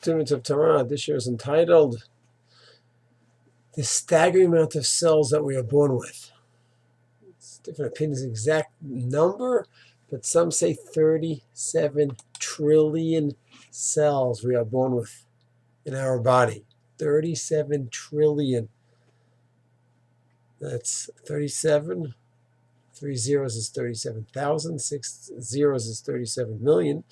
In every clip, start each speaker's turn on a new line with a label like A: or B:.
A: Students of Torah, this year is entitled The Staggering Amount of Cells That We Are Born With. It's different opinions, exact number, but some say 37 trillion cells we are born with in our body. 37 trillion. That's 37. 3 zeros is 37,000. 6 zeros is 37 million.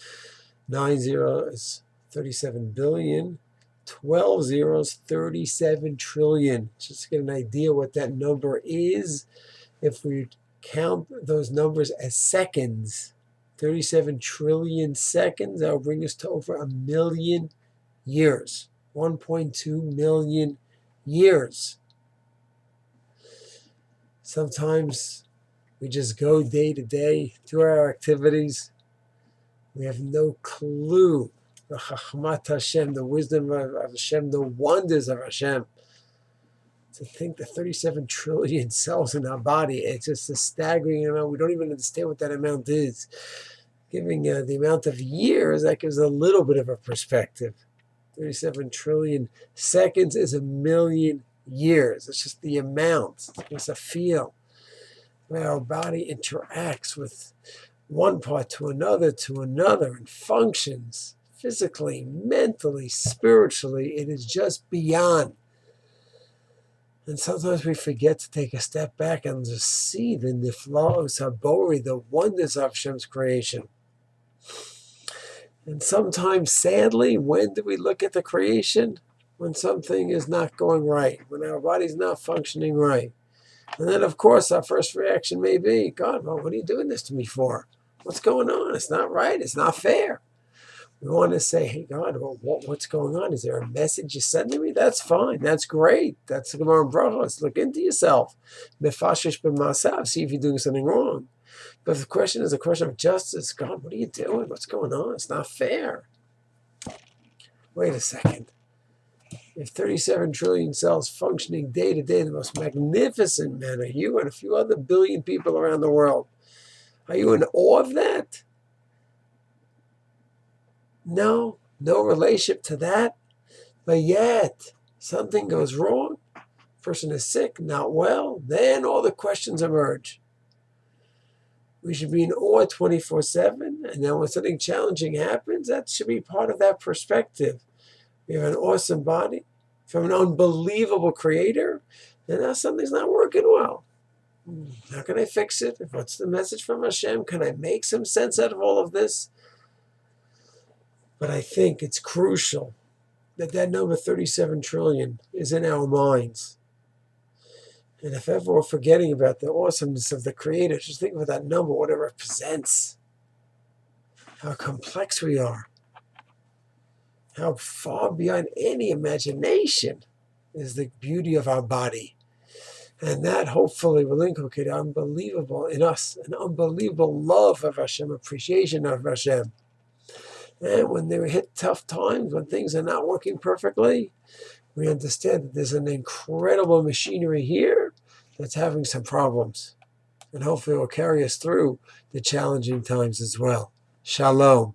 A: 9 zeros is 37 billion. 12 zeros, 37 trillion. Just to get an idea what that number is, if we count those numbers as seconds, 37 trillion seconds, that will bring us to over 1 million years. 1.2 million years. Sometimes we just go day to day, do our activities. We have no clue the Chachmat Hashem, the wisdom of Hashem, the wonders of Hashem. To think the 37 trillion cells in our body, it's just a staggering amount. We don't even understand what that amount is. Giving the amount of years, that gives a little bit of a perspective. 37 trillion seconds is 1 million years. It's just the amount. It's a feel where our body interacts with one part to another, and functions physically, mentally, spiritually. It is just beyond. And sometimes we forget to take a step back and just see the niflaos habori, the wonders of Hashem's creation. And sometimes, sadly, when do we look at the creation? When something is not going right, when our body's not functioning right. And then, of course, our first reaction may be, God, well, what are you doing this to me for? What's going on? It's not right. It's not fair. We want to say, hey, God, well, what's going on? Is there a message you're sending me? That's fine. That's great. That's the Gemara and Brachos. Look into yourself. Mefashish b'masav. See if you're doing something wrong. But if the question is a question of justice, God, what are you doing? What's going on? It's not fair. Wait a second. If 37 trillion cells functioning day to day in the most magnificent manner, you and a few other billion people around the world, are you in awe of that? No relationship to that. But yet, something goes wrong, person is sick, not well, then all the questions emerge. We should be in awe 24/7, and then when something challenging happens, that should be part of that perspective. We have an awesome body from an unbelievable creator, and now something's not working well. How can I fix it? What's the message from Hashem? Can I make some sense out of all of this? But I think it's crucial that number 37 trillion is in our minds. And if ever we're forgetting about the awesomeness of the Creator, just think about that number, what it represents. How complex we are. How far beyond any imagination is the beauty of our body. And that hopefully will inculcate unbelievable in us, an unbelievable love of Hashem, appreciation of Hashem. And when they hit tough times, when things are not working perfectly, we understand that there's an incredible machinery here that's having some problems. And hopefully it will carry us through the challenging times as well. Shalom.